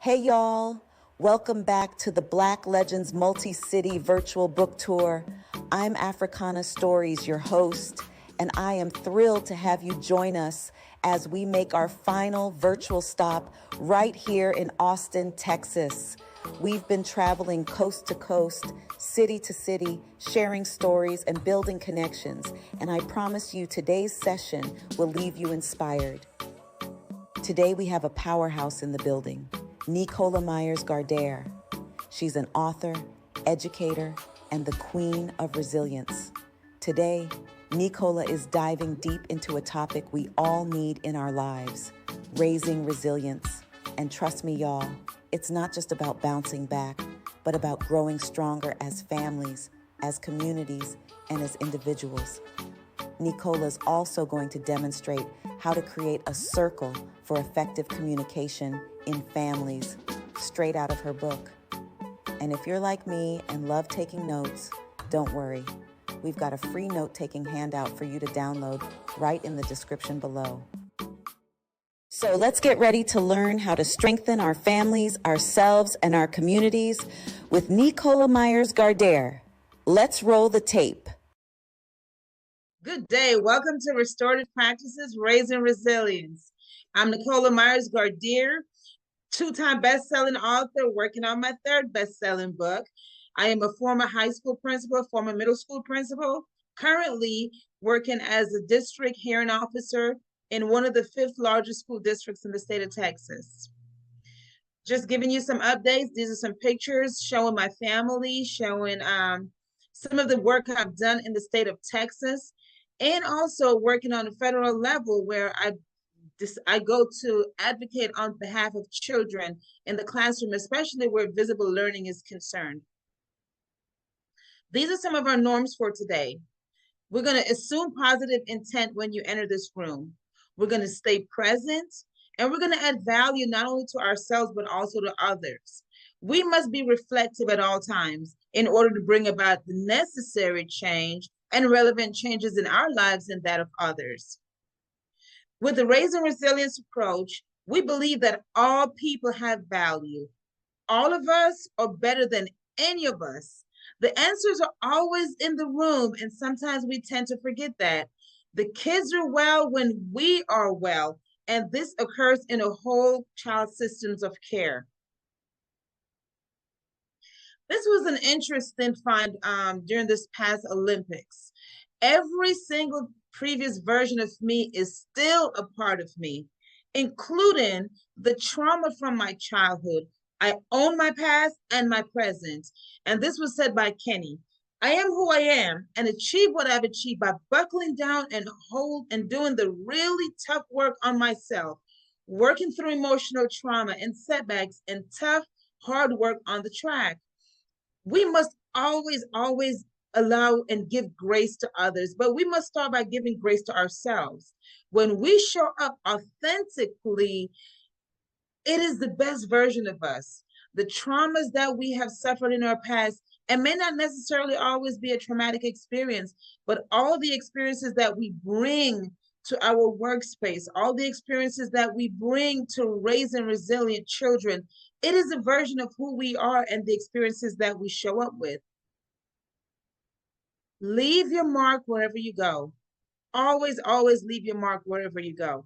Hey y'all, welcome back to the Black Legends Multi-City Virtual Book Tour. I'm Afrikana Stories, your host, and I am thrilled to have you join us as we make our final virtual stop right here in Austin, Texas. We've been traveling coast to coast, city to city, sharing stories and building connections, and I promise you today's session will leave you inspired. Today we have a powerhouse in the building. Nicola Gardere. She's an author, educator, and the queen of resilience. Today, Nicola is diving deep into a topic we all need in our lives, raising resilience. And trust me, y'all, it's not just about bouncing back, but about growing stronger as families, as communities, and as individuals. Nicola's also going to demonstrate how to create a circle for effective communication in families, straight out of her book. And if you're like me and love taking notes, don't worry. We've got a free note-taking handout for you to download right in the description below. So let's get ready to learn how to strengthen our families, ourselves, and our communities with Nicola Gardere. Let's roll the tape. Good day. Welcome to Restorative Practices, Raising Resilience. I'm Nicola Gardere, two-time best-selling author, working on my third best-selling book. I am a former high school principal, former middle school principal, currently working as a district hearing officer in one of the 5th largest school districts in the state of Texas. Just giving you some updates. These are some pictures showing my family, showing some of the work I've done in the state of Texas, and also working on a federal level where I go to advocate on behalf of children in the classroom, especially where visible learning is concerned. These are some of our norms for today. We're going to assume positive intent when you enter this room. We're going to stay present, and we're going to add value not only to ourselves, but also to others. We must be reflective at all times in order to bring about the necessary change and relevant changes in our lives and that of others. With the Raising Resilience approach, we believe that all people have value. All of us are better than any of us. The answers are always in the room, and sometimes we tend to forget that. The kids are well when we are well, and this occurs in a whole child systems of care. This was an interesting find during this past Olympics. Every single previous version of me is still a part of me, including the trauma from my childhood. I own my past and my present. And this was said by Kenny. I am who I am and achieve what I've achieved by buckling down and doing the really tough work on myself, working through emotional trauma and setbacks and tough, hard work on the track. We must always allow and give grace to others, but we must start by giving grace to ourselves. When we show up authentically, it is the best version of us. The traumas that we have suffered in our past, and may not necessarily always be a traumatic experience, but all the experiences that we bring to our workspace, all the experiences that we bring to raising resilient children, it is a version of who we are and the experiences that we show up with. Leave your mark wherever you go. Always leave your mark wherever you go.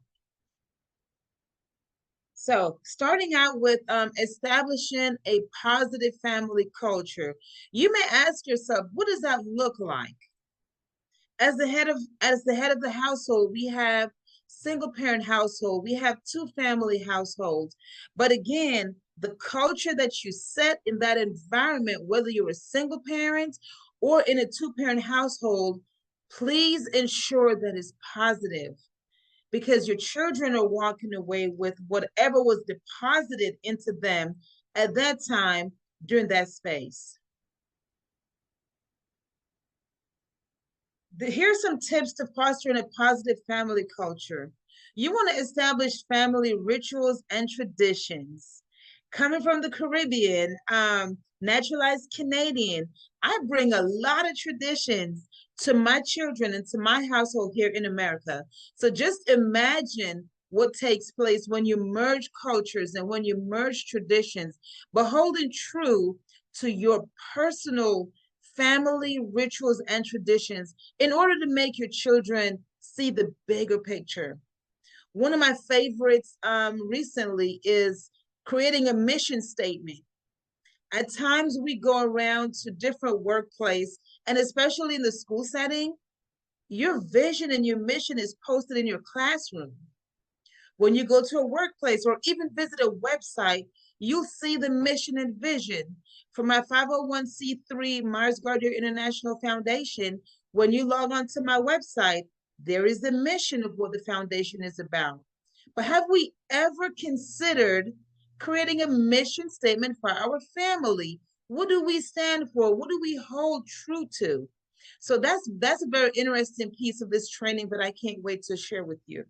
So starting out with establishing a positive family culture, you may ask yourself, what does that look like? As the head of the household, we have single parent household, we have 2 family households. But again, the culture that you set in that environment, whether you're a single parent or in a 2-parent household, please ensure that it's positive, because your children are walking away with whatever was deposited into them at that time during that space. Here's some tips to fostering a positive family culture. You want to establish family rituals and traditions. Coming from the Caribbean, naturalized Canadian, I bring a lot of traditions to my children and to my household here in America. So just imagine what takes place when you merge cultures and when you merge traditions, but holding true to your personal family rituals and traditions in order to make your children see the bigger picture. One of my favorites recently is creating a mission statement. At times we go around to different workplaces, and especially in the school setting, your vision and your mission is posted in your classroom. When you go to a workplace or even visit a website, you'll see the mission and vision. For my 501c3 Myers Gardere International Foundation, when you log on to my website, there is the mission of what the foundation is about. But have we ever considered creating a mission statement for our family? What do we stand for? What do we hold true to? So that's a very interesting piece of this training that I can't wait to share with you.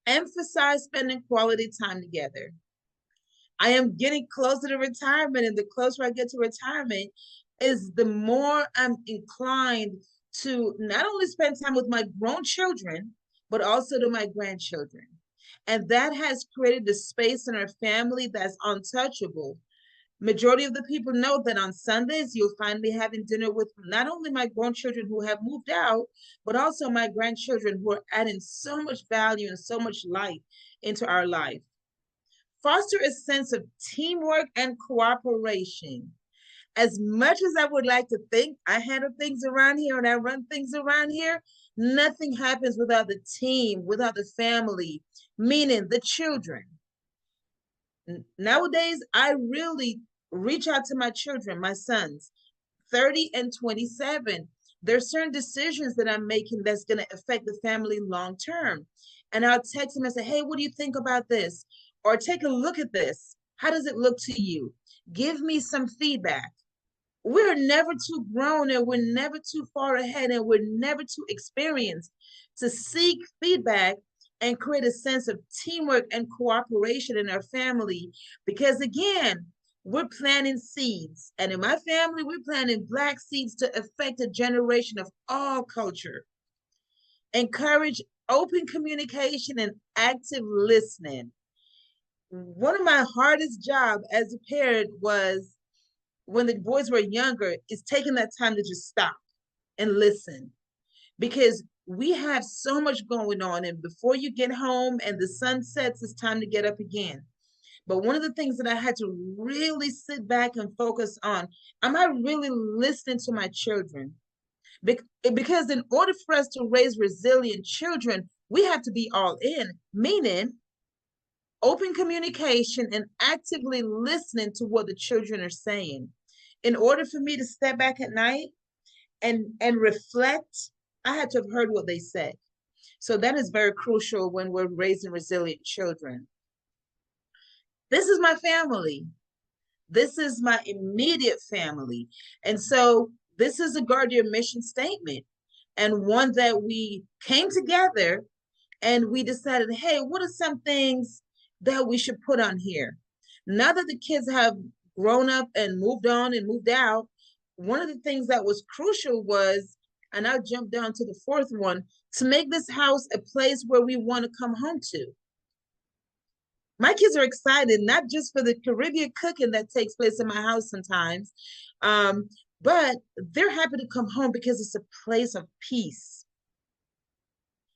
Emphasize spending quality time together. I am getting closer to retirement, and the closer I get to retirement is the more I'm inclined to not only spend time with my grown children, but also to my grandchildren. And that has created a space in our family that's untouchable. Majority of the people know that on Sundays, you'll find me having dinner with not only my grown children who have moved out, but also my grandchildren who are adding so much value and so much light into our life. Foster a sense of teamwork and cooperation. As much as I would like to think I handle things around here and I run things around here, nothing happens without the team, without the family, meaning the children. Nowadays, I really reach out to my children, my sons, 30 and 27. There's certain decisions that I'm making that's going to affect the family long term. And I'll text them and say, hey, what do you think about this? Or take a look at this. How does it look to you? Give me some feedback. We're never too grown and we're never too far ahead and we're never too experienced to seek feedback and create a sense of teamwork and cooperation in our family. Because again, we're planting seeds. And in my family, we're planting Black seeds to affect a generation of all culture. Encourage open communication and active listening. One of my hardest jobs as a parent was when the boys were younger, is taking that time to just stop and listen. Because we have so much going on, and before you get home and the sun sets, it's time to get up again. But one of the things that I had to really sit back and focus on, am I really listening to my children? Because in order for us to raise resilient children, we have to be all in, meaning open communication and actively listening to what the children are saying. In order for me to step back at night and reflect, I had to have heard what they said. So that is very crucial when we're raising resilient children. This is my family. This is my immediate family. And so this is a Gardere mission statement, and one that we came together and we decided, hey, what are some things that we should put on here? Now that the kids have grown up and moved on and moved out, one of the things that was crucial was, and I'll jump down to the fourth one, to make this house a place where we want to come home to. My kids are excited, not just for the Caribbean cooking that takes place in my house sometimes, but they're happy to come home because it's a place of peace.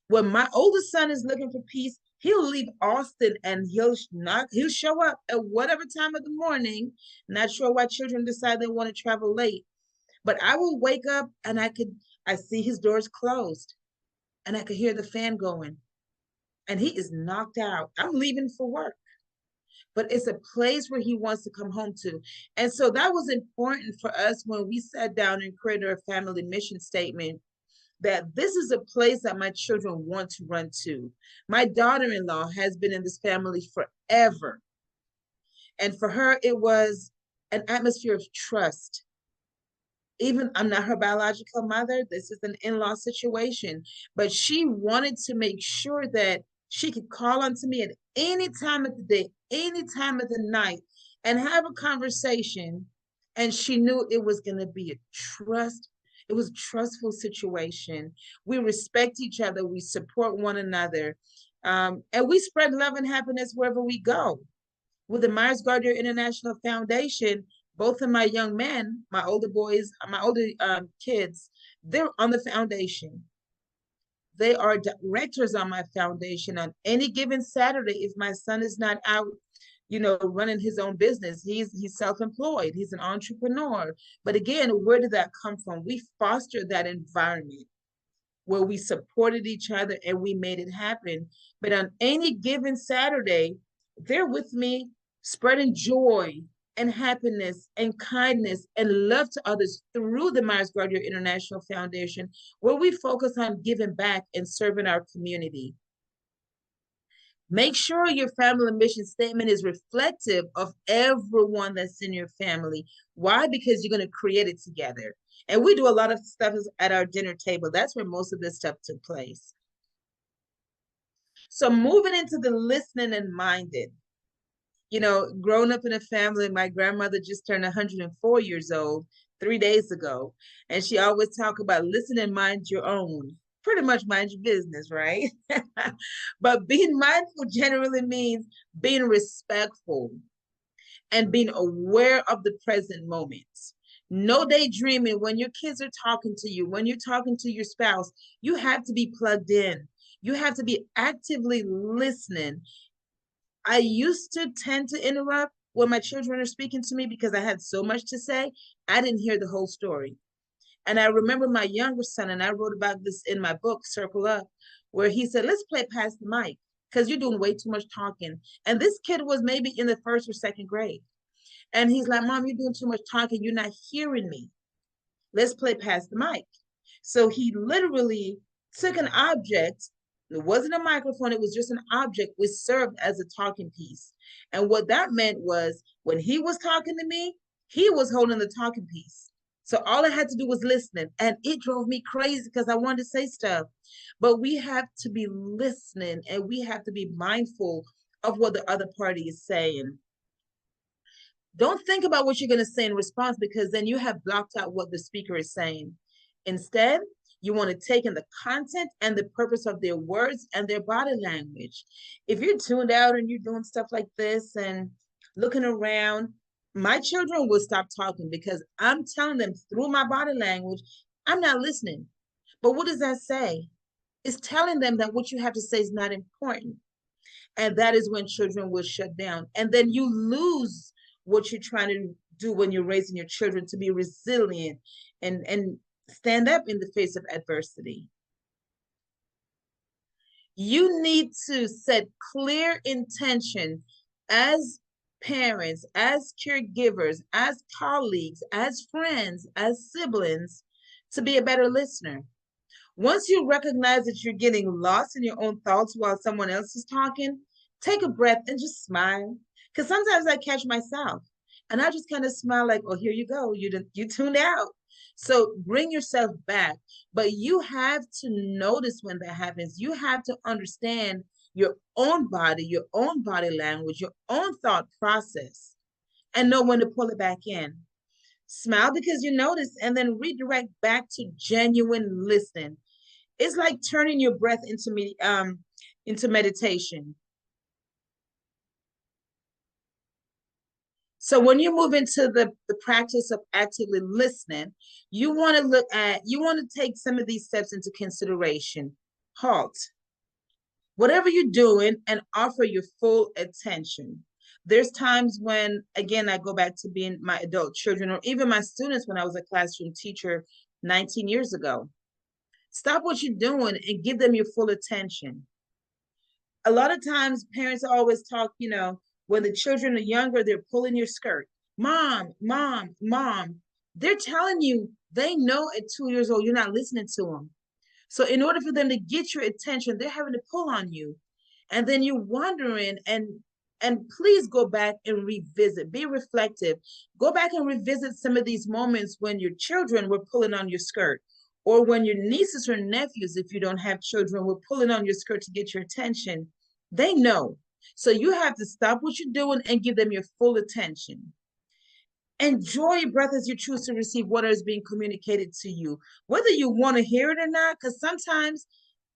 When my oldest son is looking for peace, he'll leave Austin and he'll show up at whatever time of the morning. Not sure why children decide they want to travel late, but I will wake up and I see his doors closed and I could hear the fan going and he is knocked out. I'm leaving for work, but it's a place where he wants to come home to. And so that was important for us when we sat down and created our family mission statement, that this is a place that my children want to run to. My daughter-in-law has been in this family forever. And for her, it was an atmosphere of trust. Even I'm not her biological mother, this is an in-law situation, but she wanted to make sure that she could call onto me at any time of the day, any time of the night, and have a conversation. And she knew it was going to be it was a trustful situation. We respect each other, we support one another. And we spread love and happiness wherever we go. With the Gardere International Foundation, both of my young men, my older boys, my older kids, they're on the foundation. They are directors on my foundation. On any given Saturday, if my son is not out, running his own business, he's self-employed, he's an entrepreneur. But again, where did that come from? We fostered that environment where we supported each other and we made it happen. But on any given Saturday, they're with me spreading joy and happiness and kindness and love to others through the Gardere International Foundation, where we focus on giving back and serving our community. Make sure your family mission statement is reflective of everyone that's in your family. Why? Because you're going to create it together. And we do a lot of stuff at our dinner table. That's where most of this stuff took place. So moving into the listening and minded. Growing up in a family, my grandmother just turned 104 years old 3 days ago. And she always talk about listen and mind your own. Pretty much mind your business, right? But being mindful generally means being respectful and being aware of the present moments. No daydreaming when your kids are talking to you, when you're talking to your spouse. You have to be plugged in. You have to be actively listening. I used to tend to interrupt when my children are speaking to me because I had so much to say. I didn't hear the whole story. And I remember my younger son, and I wrote about this in my book, Circle Up, where he said, let's play Pass the Mic because you're doing way too much talking. And this kid was maybe in the first or second grade. And he's like, Mom, you're doing too much talking. You're not hearing me. Let's play Pass the Mic. So he literally took an object. It wasn't a microphone. It was just an object which served as a talking piece. And what that meant was when he was talking to me, he was holding the talking piece. So all I had to do was listening. And it drove me crazy because I wanted to say stuff. But we have to be listening and we have to be mindful of what the other party is saying. Don't think about what you're going to say in response because then you have blocked out what the speaker is saying. Instead, you want to take in the content and the purpose of their words and their body language. If you're tuned out and you're doing stuff like this and looking around, my children will stop talking because I'm telling them through my body language, I'm not listening. But what does that say? It's telling them that what you have to say is not important. And that is when children will shut down. And then you lose what you're trying to do when you're raising your children to be resilient and stand up in the face of adversity. You need to set clear intention as parents, as caregivers, as colleagues, as friends, as siblings to be a better listener. Once you recognize that you're getting lost in your own thoughts while someone else is talking, take a breath and just smile. Because sometimes I catch myself and I just kind of smile like, oh, here you go. You tuned out. So bring yourself back. But you have to notice when that happens. You have to understand your own body language, your own thought process, and know when to pull it back in. Smile because you notice and then redirect back to genuine listening. It's like turning your breath into meditation. So when you move into the practice of actively listening, you want to take some of these steps into consideration. Halt. Whatever you're doing and offer your full attention. There's times when, again, I go back to being my adult children or even my students when I was a classroom teacher 19 years ago. Stop what you're doing and give them your full attention. A lot of times parents always talk, when the children are younger, they're pulling your skirt. Mom, mom, mom. They're telling you they know at 2 years old you're not listening to them. So in order for them to get your attention, they're having to pull on you. And then you're wondering and please go back and revisit, be reflective. Go back and revisit some of these moments when your children were pulling on your skirt, or when your nieces or nephews, if you don't have children, were pulling on your skirt to get your attention. They know. So you have to stop what you're doing and give them your full attention. Enjoy your breath as you choose to receive what is being communicated to you, whether you want to hear it or not, because sometimes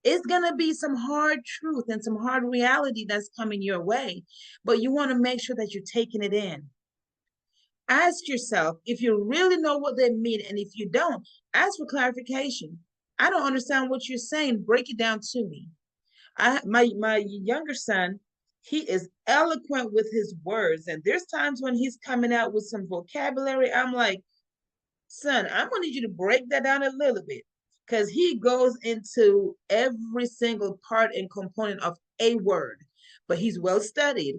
It's going to be some hard truth and some hard reality that's coming your way, but you want to make sure that you're taking it in. Ask yourself if you really know what they mean, and if you don't, ask for clarification. I don't understand what you're saying. Break it down to me. My younger son, he is eloquent with his words, and there's times when he's coming out with some vocabulary. I'm like, son, I'm gonna need you to break that down a little bit, because he goes into every single part and component of a word, but he's well studied.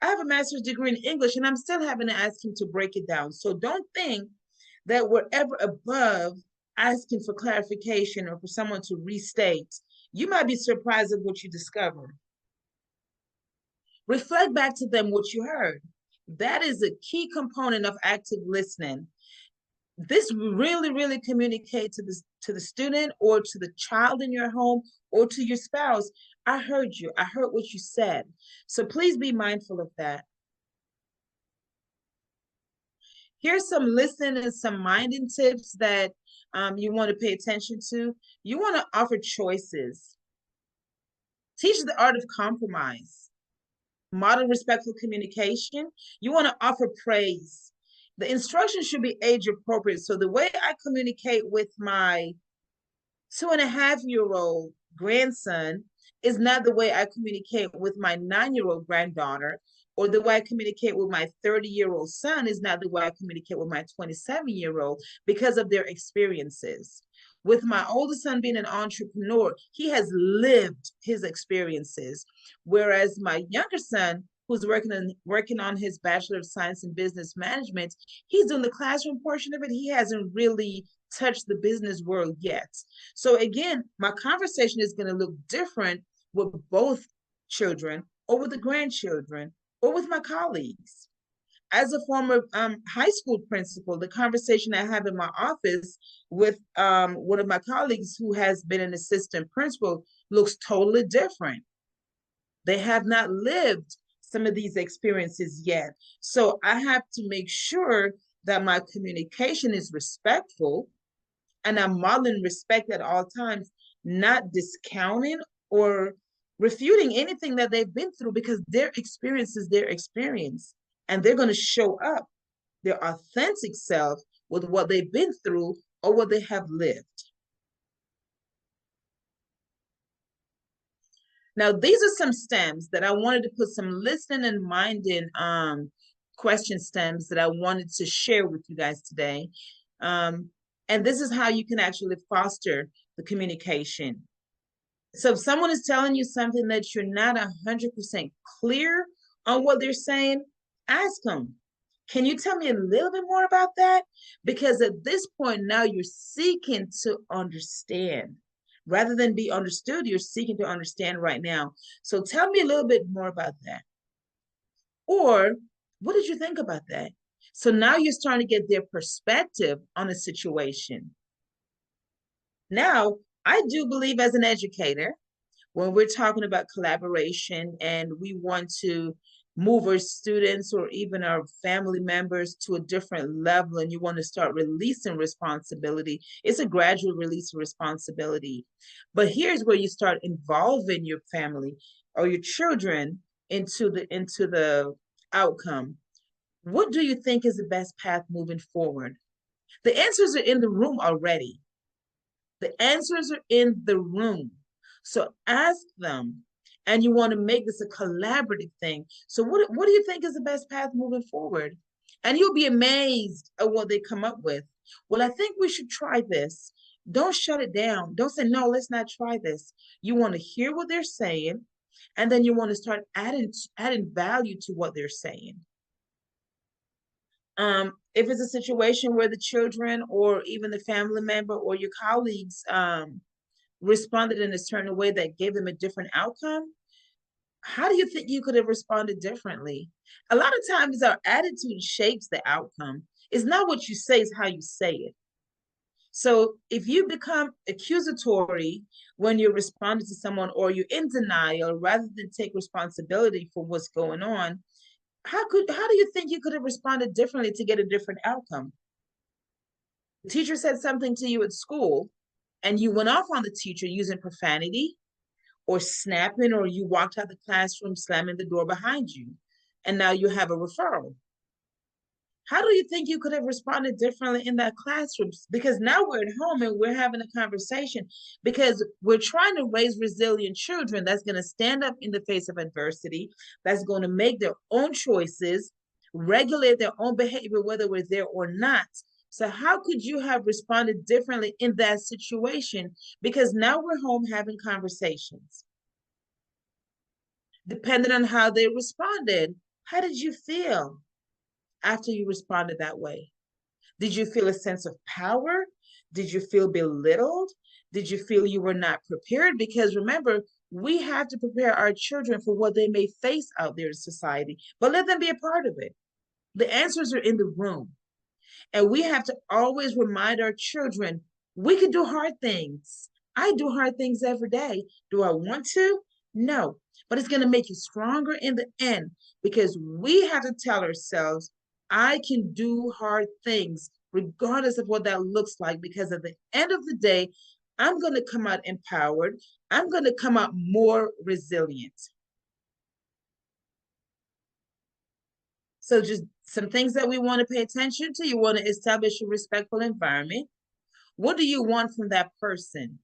I have a master's degree in English, and I'm still having to ask him to break it down. So don't think that we're ever above asking for clarification or for someone to restate. You might be surprised at what you discover. Reflect back to them what you heard. That is a key component of active listening. This really communicates to the student or to the child in your home or to your spouse. I heard you. I heard what you said. So please be mindful of that. Here's some listening and some minding tips that you want to pay attention to. You want to offer choices. Teach the art of compromise. Model respectful communication. You want to offer praise. The instructions should be age appropriate. So the way I communicate with my 2.5-year-old grandson is not the way I communicate with my 9-year-old granddaughter, or the way I communicate with my 30-year-old son is not the way I communicate with my 27-year-old, because of their experiences. With my oldest son being an entrepreneur, he has lived his experiences. Whereas my younger son, who's working on his Bachelor of Science in Business Management, he's doing the classroom portion of it. He hasn't really touched the business world yet. So again, my conversation is going to look different with both children, or with the grandchildren, or with my colleagues. As a former high school principal, the conversation I have in my office with one of my colleagues who has been an assistant principal looks totally different. They have not lived some of these experiences yet. So I have to make sure that my communication is respectful, and I'm modeling respect at all times, not discounting or refuting anything that they've been through, because their experience is their experience, and they're going to show up their authentic self with what they've been through or what they have lived. Now, these are some stems that I wanted to put some listening and minding question stems that I wanted to share with you guys today. And this is how you can actually foster the communication. So if someone is telling you something that you're not 100% clear on what they're saying, ask them, can you tell me a little bit more about that? Because at this point now you're seeking to understand. Rather than be understood, you're seeking to understand right now. So tell me a little bit more about that. Or what did you think about that? So now you're starting to get their perspective on a situation. Now, I do believe as an educator, when we're talking about collaboration and we want to move our students or even our family members to a different level, and you want to start releasing responsibility, it's a gradual release of responsibility. But here's where you start involving your family or your children into the outcome. What do you think is the best path moving forward? The answers are in the room already. The answers are in the room. So ask them, and you want to make this a collaborative thing. So what do you think is the best path moving forward? And you'll be amazed at what they come up with. Well, I think we should try this. Don't shut it down. Don't say, no, let's not try this. You want to hear what they're saying, and then you want to start adding value to what they're saying. If it's a situation where the children or even the family member or your colleagues responded in a certain way that gave them a different outcome, how do you think you could have responded differently? A lot of times our attitude shapes the outcome. It's not what you say, it's how you say it. So if you become accusatory when you're responding to someone, or you're in denial rather than take responsibility for what's going on, how do you think you could have responded differently to get a different outcome? The teacher said something to you at school, and you went off on the teacher using profanity, or snapping, or you walked out the classroom slamming the door behind you, and now you have a referral. How do you think you could have responded differently in that classroom? Because now we're at home and we're having a conversation, because we're trying to raise resilient children that's going to stand up in the face of adversity, that's going to make their own choices, regulate their own behavior, whether we're there or not. So how could you have responded differently in that situation? Because now we're home having conversations. Depending on how they responded, how did you feel after you responded that way? Did you feel a sense of power? Did you feel belittled? Did you feel you were not prepared? Because remember, we have to prepare our children for what they may face out there in society, but let them be a part of it. The answers are in the room. And we have to always remind our children, we can do hard things. I do hard things every day. Do I want to? No. But it's going to make you stronger in the end, because we have to tell ourselves, I can do hard things, regardless of what that looks like, because at the end of the day, I'm going to come out empowered. I'm going to come out more resilient. So just some things that we want to pay attention to. You want to establish a respectful environment. What do you want from that person?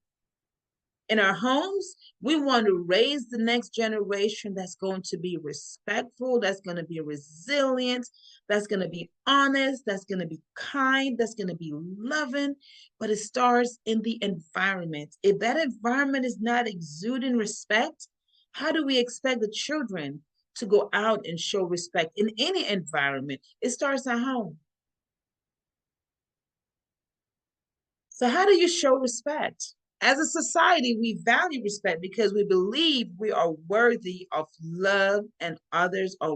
In our homes, we want to raise the next generation that's going to be respectful, that's going to be resilient, that's going to be honest, that's going to be kind, that's going to be loving. But it starts in the environment. If that environment is not exuding respect, how do we expect the children to go out and show respect in any environment? It starts at home. So how do you show respect? As a society, we value respect because we believe we are worthy of love and others are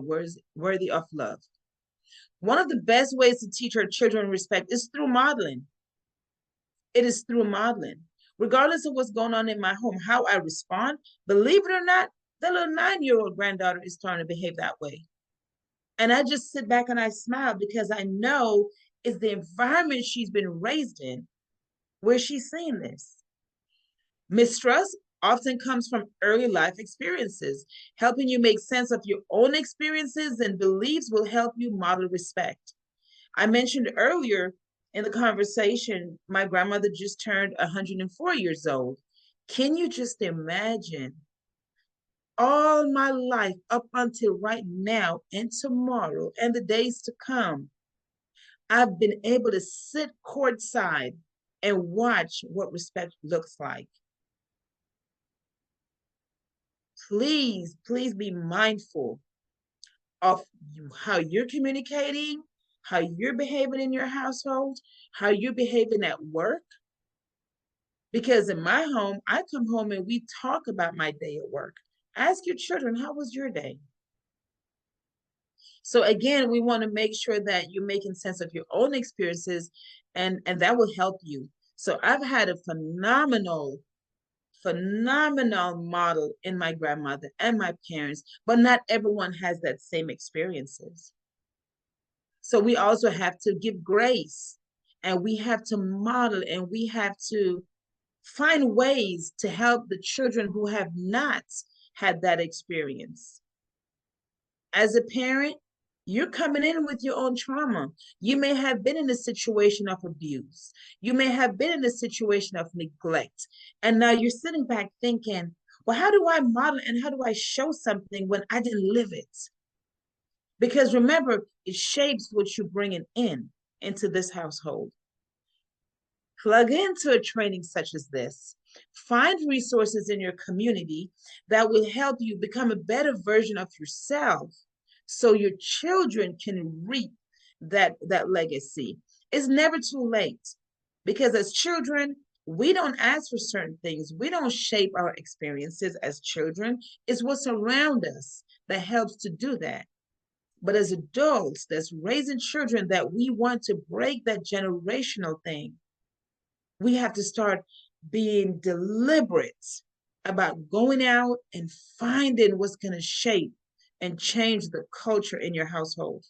worthy of love. One of the best ways to teach our children respect is through modeling. It is through modeling. Regardless of what's going on in my home, how I respond, believe it or not, the little 9-year-old granddaughter is starting to behave that way. And I just sit back and I smile because I know it's the environment she's been raised in where she's seen this. Mistrust often comes from early life experiences. Helping you make sense of your own experiences and beliefs will help you model respect. I mentioned earlier in the conversation, my grandmother just turned 104 years old. Can you just imagine all my life up until right now and tomorrow and the days to come, I've been able to sit courtside and watch what respect looks like. Please, please be mindful of how you're communicating, how you're behaving in your household, how you're behaving at work. Because in my home, I come home and we talk about my day at work. Ask your children, how was your day? So again, we want to make sure that you're making sense of your own experiences, and that will help you. So I've had a phenomenal model in my grandmother and my parents, but not everyone has that same experiences. So we also have to give grace, and we have to model, and we have to find ways to help the children who have not had that experience. As a parent, you're coming in with your own trauma. You may have been in a situation of abuse. You may have been in a situation of neglect. And now you're sitting back thinking, well, how do I model and how do I show something when I didn't live it? Because remember, it shapes what you're bringing into this household. Plug into a training such as this. Find resources in your community that will help you become a better version of yourself, so your children can reap that legacy. It's never too late, because as children, we don't ask for certain things. We don't shape our experiences as children. It's what's around us that helps to do that. But as adults that's raising children that we want to break that generational thing, we have to start being deliberate about going out and finding what's going to shape and change the culture in your household.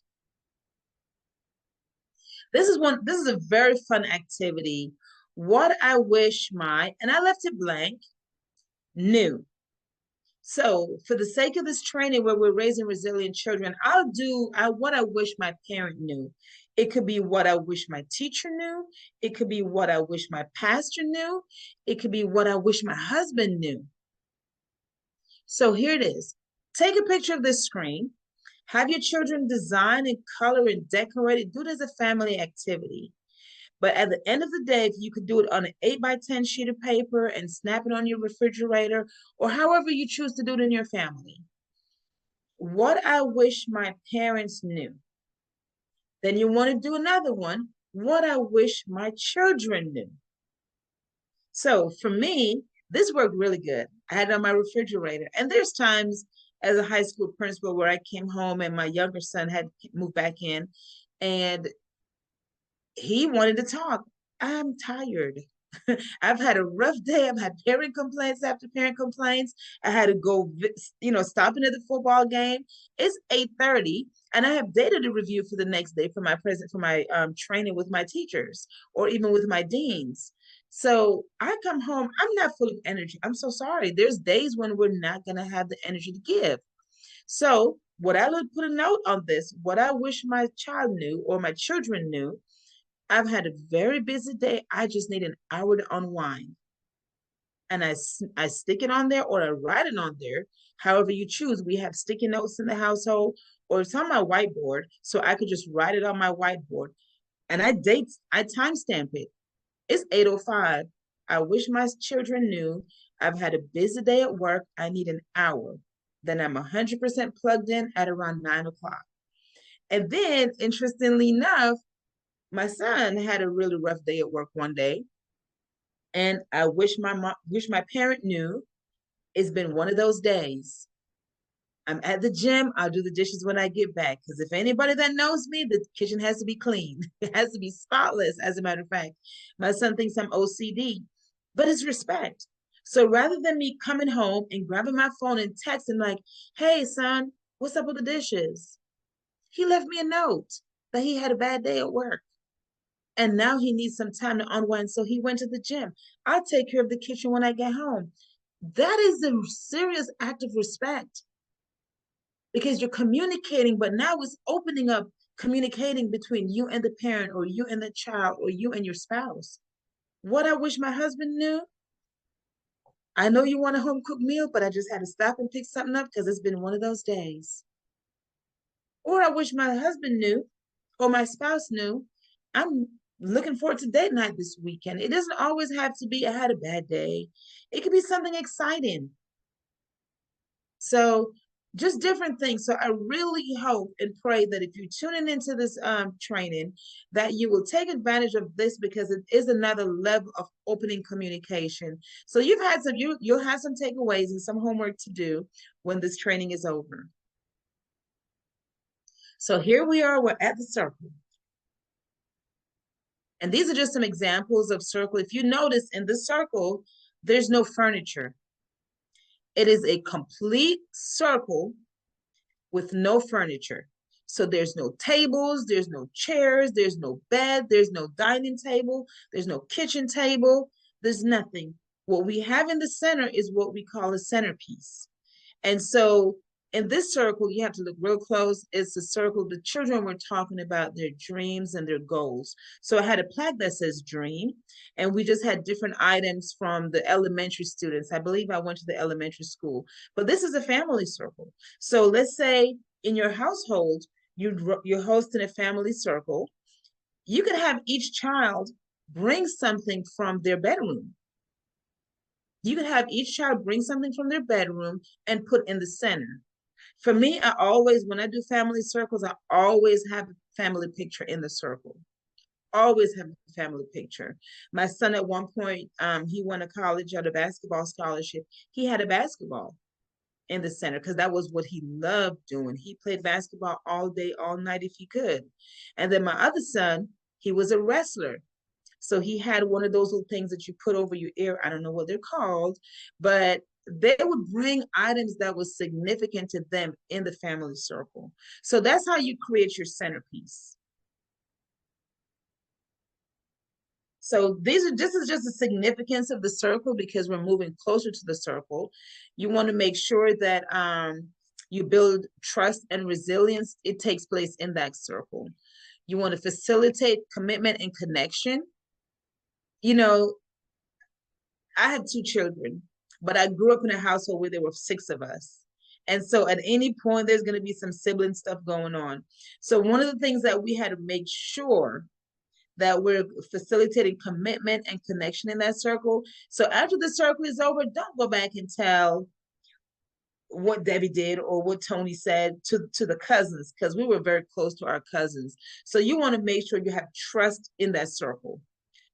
This is a very fun activity. What I wish and I left it blank, knew. So for the sake of this training where we're raising resilient children, what I wish my parent knew. It could be what I wish my teacher knew. It could be what I wish my pastor knew. It could be what I wish my husband knew. So here it is. Take a picture of this screen. Have your children design and color and decorate it. Do it as a family activity. But at the end of the day, if you could do it on an 8x10 sheet of paper and snap it on your refrigerator, or however you choose to do it in your family, what I wish my parents knew. Then you want to do another one, what I wish my children knew. So for me, this worked really good. I had it on my refrigerator. And there's times as a high school principal where I came home and my younger son had moved back in and he wanted to talk. I'm tired. I've had a rough day. I've had parent complaints after parent complaints. I had to go, stopping at the football game. It's 8:30, and I have data to review for the next day for my training with my teachers or even with my deans. So I come home. I'm not full of energy. I'm so sorry. There's days when we're not going to have the energy to give. So what I would put a note on this, what I wish my child knew or my children knew. I've had a very busy day. I just need an hour to unwind. And I stick it on there or I write it on there. However you choose. We have sticky notes in the household or it's on my whiteboard. So I could just write it on my whiteboard. And I timestamp it. It's 8:05. I wish my children knew I've had a busy day at work. I need an hour. Then I'm 100% plugged in at around 9:00. And then, interestingly enough, my son had a really rough day at work one day, and I wish my parent knew it's been one of those days. I'm at the gym. I'll do the dishes when I get back. Because if anybody that knows me, the kitchen has to be clean. It has to be spotless, as a matter of fact. My son thinks I'm OCD, but it's respect. So rather than me coming home and grabbing my phone and texting like, hey, son, what's up with the dishes? He left me a note that he had a bad day at work. And now he needs some time to unwind. So he went to the gym. I'll take care of the kitchen when I get home. That is a serious act of respect because you're communicating, but now it's opening up communicating between you and the parent or you and the child or you and your spouse. What I wish my husband knew. I know you want a home cooked meal, but I just had to stop and pick something up because it's been one of those days. Or I wish my husband knew or my spouse knew I'm looking forward to date night this weekend. It doesn't always have to be I had a bad day. It could be something exciting. So just different things. So I really hope and pray that if you're tuning into this training, that you will take advantage of this because it is another level of opening communication. So you'll have some takeaways and some homework to do when this training is over. So here we are, we're at the circle. And these are just some examples of circle. If you notice in the circle, there's no furniture. It is a complete circle with no furniture. So there's no tables, there's no chairs, there's no bed, there's no dining table, there's no kitchen table, there's nothing. What we have in the center is what we call a centerpiece. And so in this circle, you have to look real close. It's a circle. The children were talking about their dreams and their goals. So I had a plaque that says dream, and we just had different items from the elementary students. I believe I went to the elementary school, but this is a family circle. So let's say in your household, you're hosting a family circle. You could have each child bring something from their bedroom. You could have each child bring something from their bedroom and put in the center. For me, when I do family circles, I always have a family picture in the circle. Always have a family picture. My son at one point, he won a college at a basketball scholarship. He had a basketball in the center because that was what he loved doing. He played basketball all day, all night if he could. And then my other son, he was a wrestler. So he had one of those little things that you put over your ear. I don't know what they're called, but they would bring items that was significant to them in the family circle. So that's how you create your centerpiece. So this is just the significance of the circle, because we're moving closer to the circle. You want to make sure that you build trust and resilience. It takes place in that circle. You want to facilitate commitment and connection. You know, I have 2 children, but I grew up in a household where there were 6 of us. And so at any point, there's going to be some sibling stuff going on. So one of the things that we had to make sure that we're facilitating commitment and connection in that circle. So after the circle is over, don't go back and tell what Debbie did or what Tony said to the cousins, because we were very close to our cousins. So you want to make sure you have trust in that circle,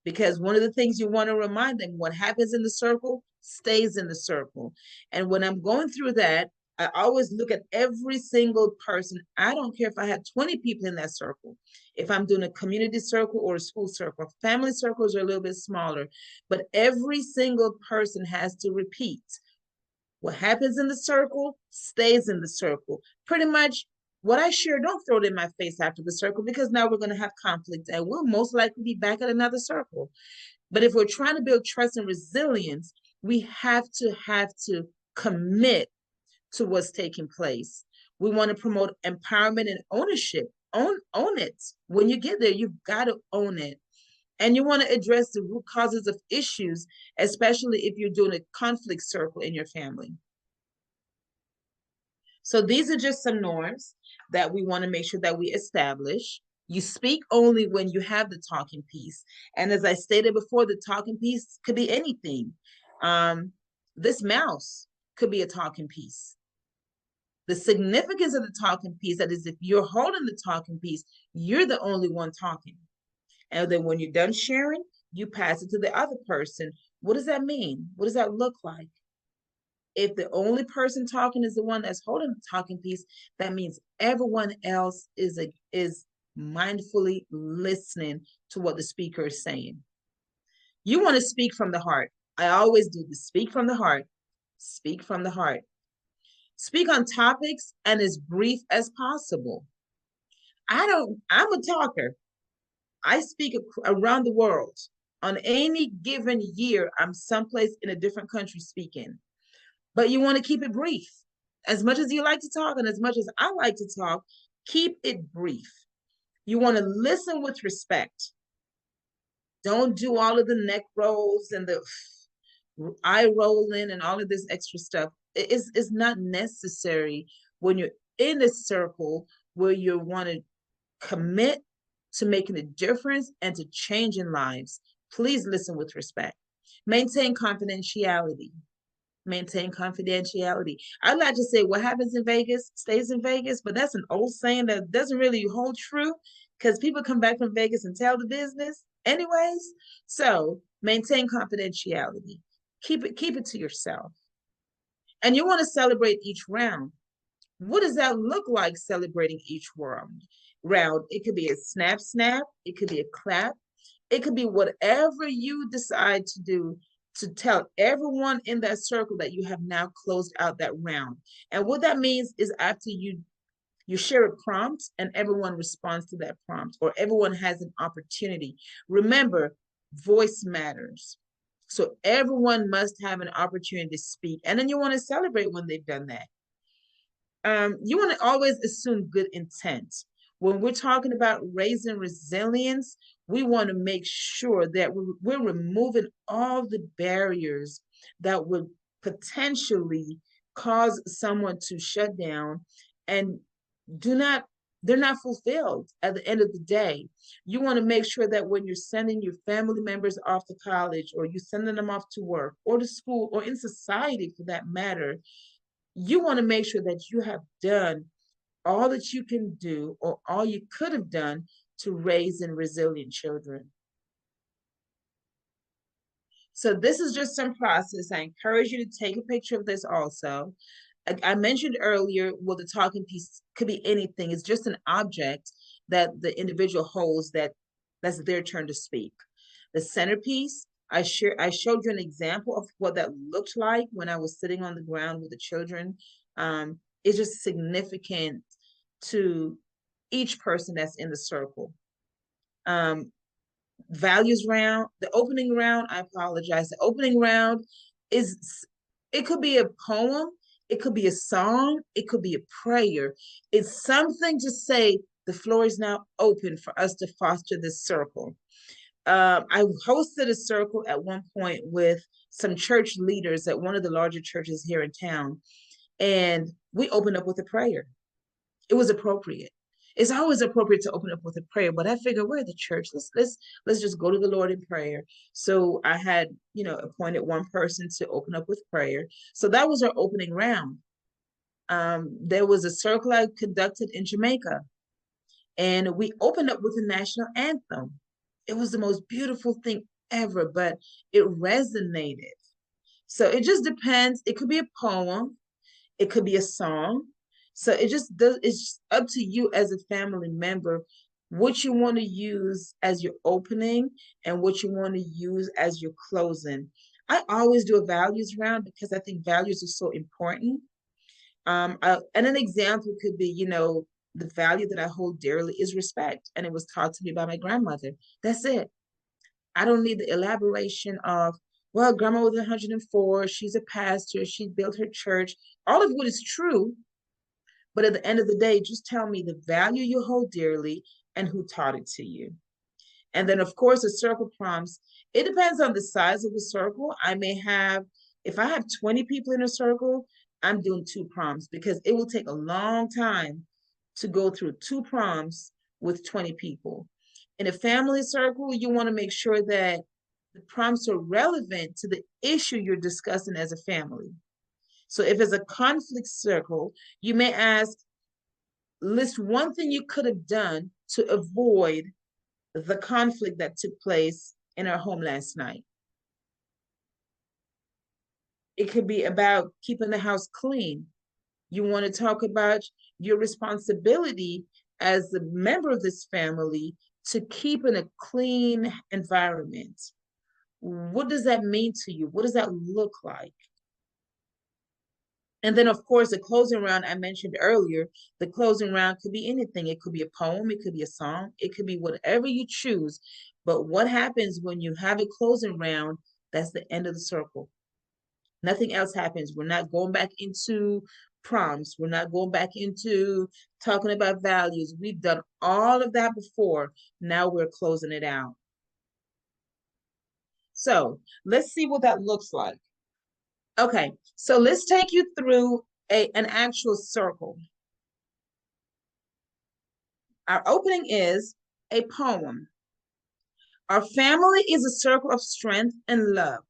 because one of the things you want to remind them, what happens in the circle stays in the circle. And when I'm going through that, I always look at every single person. I don't care if I have 20 people in that circle. If I'm doing a community circle or a school circle, family circles are a little bit smaller, but every single person has to repeat. What happens in the circle stays in the circle. Pretty much what I share, don't throw it in my face after the circle, because now we're going to have conflict and we'll most likely be back at another circle. But if we're trying to build trust and resilience, we have to commit to what's taking place. We want to promote empowerment and ownership. Own it. When you get there, you've got to own it. And you want to address the root causes of issues, especially if you're doing a conflict circle in your family. So these are just some norms that we want to make sure that we establish. You speak only when you have the talking piece. And as I stated before, the talking piece could be anything. This mouse could be a talking piece. The significance of the talking piece, that is, if you're holding the talking piece, you're the only one talking. And then when you're done sharing, you pass it to the other person. What does that mean? What does that look like? If the only person talking is the one that's holding the talking piece, that means everyone else is mindfully listening to what the speaker is saying. You want to speak from the heart. I always do this. Speak from the heart. Speak from the heart. Speak on topics and as brief as possible. I'm a talker. I speak around the world. On any given year, I'm someplace in a different country speaking. But you want to keep it brief. As much as you like to talk and as much as I like to talk, keep it brief. You want to listen with respect. Don't do all of the neck rolls and the eye rolling and all of this extra stuff. It's not necessary when you're in a circle where you want to commit to making a difference and to changing lives. Please listen with respect. Maintain confidentiality. Maintain confidentiality. I'd like to say what happens in Vegas stays in Vegas, but that's an old saying that doesn't really hold true, because people come back from Vegas and tell the business anyways. So maintain confidentiality. Keep it to yourself. And you want to celebrate each round. What does that look like, celebrating each round? It could be a snap, snap. It could be a clap. It could be whatever you decide to do to tell everyone in that circle that you have now closed out that round. And what that means is after you share a prompt and everyone responds to that prompt, or everyone has an opportunity. Remember, voice matters. So everyone must have an opportunity to speak. And then you want to celebrate when they've done that. You want to always assume good intent. When we're talking about raising resilience, we want to make sure that we're removing all the barriers that would potentially cause someone to shut down and they're not fulfilled at the end of the day. You want to make sure that when you're sending your family members off to college, or you're sending them off to work or to school or in society for that matter, you want to make sure that you have done all that you can do or all you could have done to raise and resilient children. So this is just some process. I encourage you to take a picture of this also. I mentioned earlier, well, the talking piece could be anything. It's just an object that the individual holds that's their turn to speak. The centerpiece, I showed you an example of what that looked like when I was sitting on the ground with the children. It's just significant to each person that's in the circle. values round, the opening round, I apologize. The opening round is, it could be a poem, it could be a song, it could be a prayer. It's something to say the floor is now open for us to foster this circle. I hosted a circle at one point with some church leaders at one of the larger churches here in town, and we opened up with a prayer. It was appropriate. It's always appropriate to open up with a prayer, but I figured we're the church. Let's just go to the Lord in prayer. So I had, appointed one person to open up with prayer. So that was our opening round. There was a circle I conducted in Jamaica, and we opened up with the national anthem. It was the most beautiful thing ever, but it resonated. So it just depends. It could be a poem, it could be a song. So it's up to you as a family member what you want to use as your opening and what you want to use as your closing. I always do a values round because I think values are so important. And an example could be, the value that I hold dearly is respect. And it was taught to me by my grandmother. That's it. I don't need the elaboration of, well, grandma was 104, she's a pastor, she built her church, all of what is true. But at the end of the day, just tell me the value you hold dearly and who taught it to you. And then, of course, the circle prompts, it depends on the size of the circle. If I have 20 people in a circle, I'm doing 2 prompts because it will take a long time to go through 2 prompts with 20 people. In a family circle, you want to make sure that the prompts are relevant to the issue you're discussing as a family. So if it's a conflict circle, you may ask, list one thing you could have done to avoid the conflict that took place in our home last night. It could be about keeping the house clean. You want to talk about your responsibility as a member of this family to keep in a clean environment. What does that mean to you? What does that look like? And then, of course, the closing round I mentioned earlier, the closing round could be anything. It could be a poem, it could be a song, it could be whatever you choose. But what happens when you have a closing round, that's the end of the circle. Nothing else happens. We're not going back into prompts. We're not going back into talking about values. We've done all of that before. Now we're closing it out. So let's see what that looks like. Okay, so let's take you through an actual circle. Our opening is a poem. Our family is a circle of strength and love.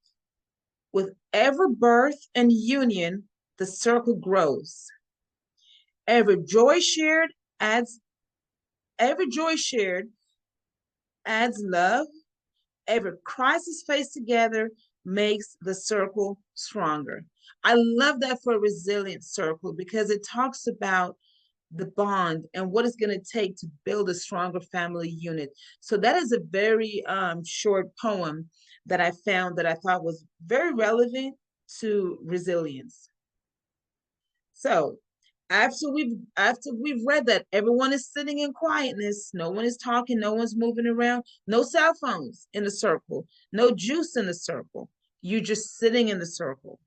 With every birth and union, the circle grows. Every joy shared adds love. Every crisis faced together makes the circle stronger. I love that for a resilient circle because it talks about the bond and what it's going to take to build a stronger family unit. So that is a very short poem that I found that I thought was very relevant to resilience. So after we've read that everyone is sitting in quietness, no one is talking, no one's moving around, no cell phones in the circle, no juice in the circle. You're just sitting in the circle.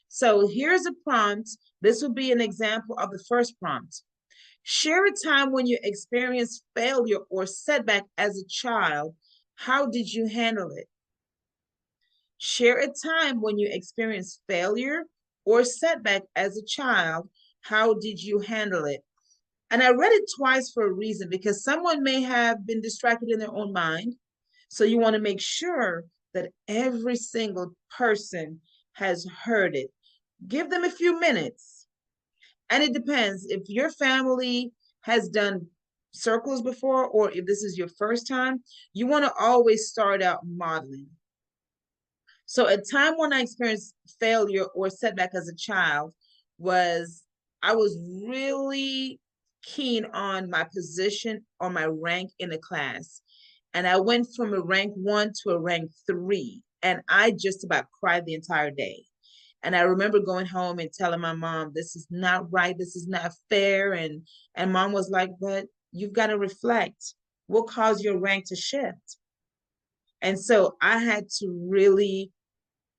So here's a prompt. This will be an example of the first prompt. Share a time when you experienced failure or setback as a child. How did you handle it? Share a time when you experienced failure or setback as a child. How did you handle it? And I read it twice for a reason, because someone may have been distracted in their own mind. So you want to make sure that every single person has heard it. Give them a few minutes. And it depends. If your family has done circles before, or if this is your first time, you want to always start out modeling. So a time when I experienced failure or setback as a child was, I was really keen on my position or my rank in the class. And I went from a rank 1 to a rank 3. And I just about cried the entire day. And I remember going home and telling my mom, this is not right. This is not fair. And mom was like, but you've got to reflect. What caused your rank to shift? And so I had to really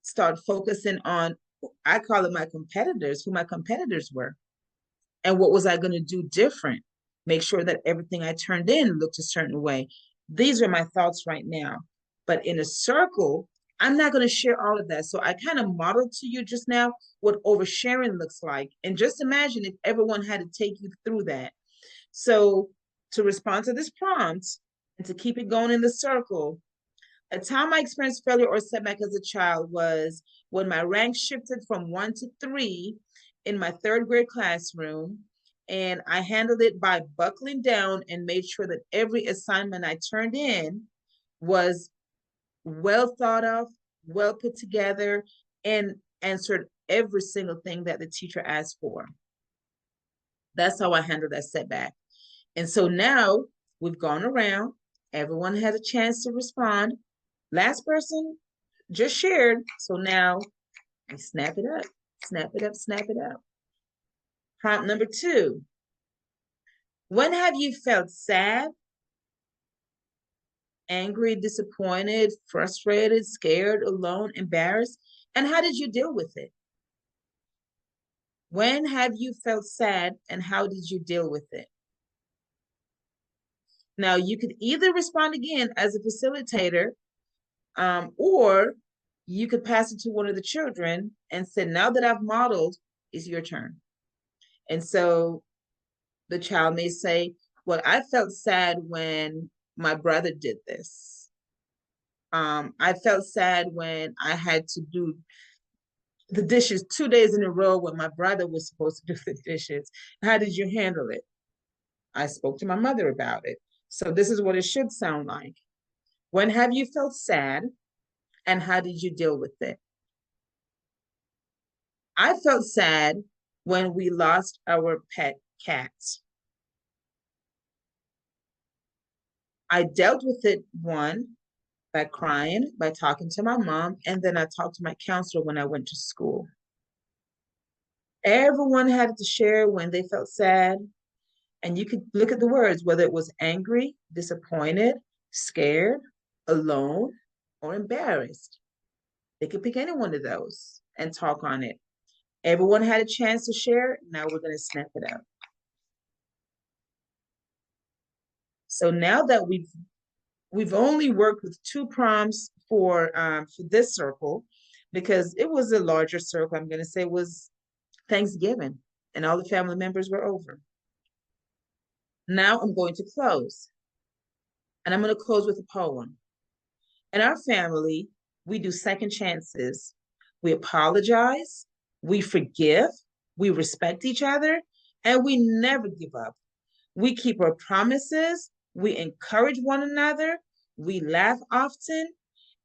start focusing on, I call it my competitors, who my competitors were. And what was I going to do different? Make sure that everything I turned in looked a certain way. These are my thoughts right now. But in a circle, I'm not going to share all of that. So I kind of modeled to you just now what oversharing looks like. And just imagine if everyone had to take you through that. So to respond to this prompt and to keep it going in the circle, a time I experienced failure or setback as a child was when my rank shifted from 1 to 3 in my third grade classroom. And I handled it by buckling down and made sure that every assignment I turned in was well thought of, well put together, and answered every single thing that the teacher asked for. That's how I handled that setback. And so now we've gone around, everyone had a chance to respond. Last person just shared. So now I snap it up, snap it up, snap it up. Prompt number 2. When have you felt sad, angry, disappointed, frustrated, scared, alone, embarrassed? And how did you deal with it? When have you felt sad and how did you deal with it? Now, you could either respond again as a facilitator, or you could pass it to one of the children and say, now that I've modeled, it's your turn. And so the child may say, well, I felt sad when my brother did this. I felt sad when I had to do the dishes 2 days in a row when my brother was supposed to do the dishes. How did you handle it? I spoke to my mother about it. So this is what it should sound like. When have you felt sad and how did you deal with it? I felt sad when we lost our pet cat. I dealt with it, one, by crying, by talking to my mom, and then I talked to my counselor when I went to school. Everyone had to share when they felt sad, and you could look at the words, whether it was angry, disappointed, scared, alone, or embarrassed. They could pick any one of those and talk on it. Everyone had a chance to share. Now we're going to snap it up. So now that we've only worked with 2 prompts for this circle, because it was a larger circle, I'm going to say it was Thanksgiving, and all the family members were over. Now I'm going to close, and I'm going to close with a poem. In our family, we do second chances. We apologize, we forgive, we respect each other, and we never give up. We keep our promises, we encourage one another, we laugh often,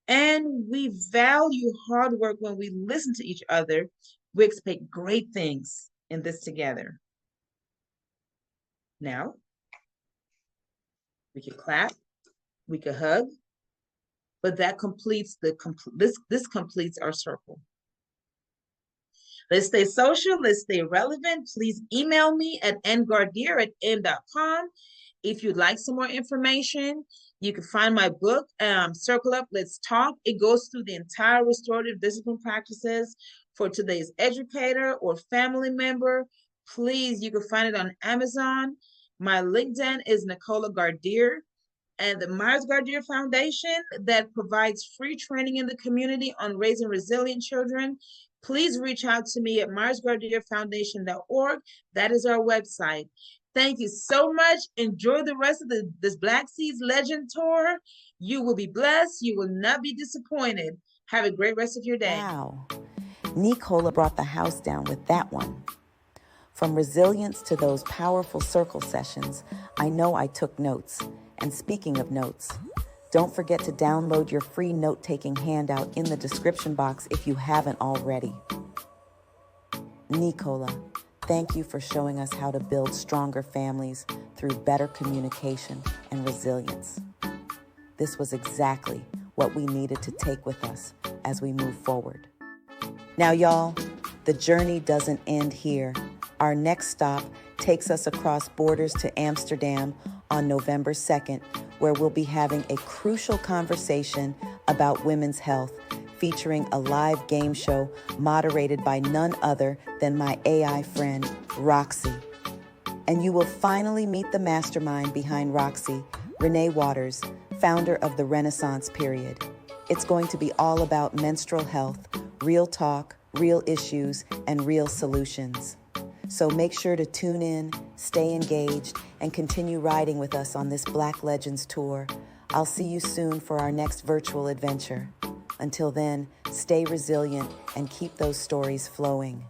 and we value hard work when we listen to each other. We expect great things in this together. Now, we can clap, we can hug, but that completes this completes our circle. Let's stay social, let's stay relevant. Please email me at ngardere@m.com. If you'd like some more information, you can find my book, Circle Up, Let's Talk. It goes through the entire restorative discipline practices for today's educator or family member. Please, you can find it on Amazon. My LinkedIn is Nicola Gardere. And the Myers-Gardere Foundation that provides free training in the community on raising resilient children. Please reach out to me at MyersGardereFoundation.org. That is our website. Thank you so much. Enjoy the rest of this Black Seeds Legend Tour. You will be blessed. You will not be disappointed. Have a great rest of your day. Wow. Nicola brought the house down with that one. From resilience to those powerful circle sessions, I know I took notes. And speaking of notes, don't forget to download your free note-taking handout in the description box if you haven't already. Nicola, thank you for showing us how to build stronger families through better communication and resilience. This was exactly what we needed to take with us as we move forward. Now, y'all, the journey doesn't end here. Our next stop takes us across borders to Amsterdam on November 2nd, where we'll be having a crucial conversation about women's health, featuring a live game show moderated by none other than my AI friend, Roxy. And you will finally meet the mastermind behind Roxy, Renee Waters, founder of the Renaissance period. It's going to be all about menstrual health, real talk, real issues, and real solutions. So make sure to tune in, stay engaged, and continue riding with us on this Black Legends tour. I'll see you soon for our next virtual adventure. Until then, stay resilient and keep those stories flowing.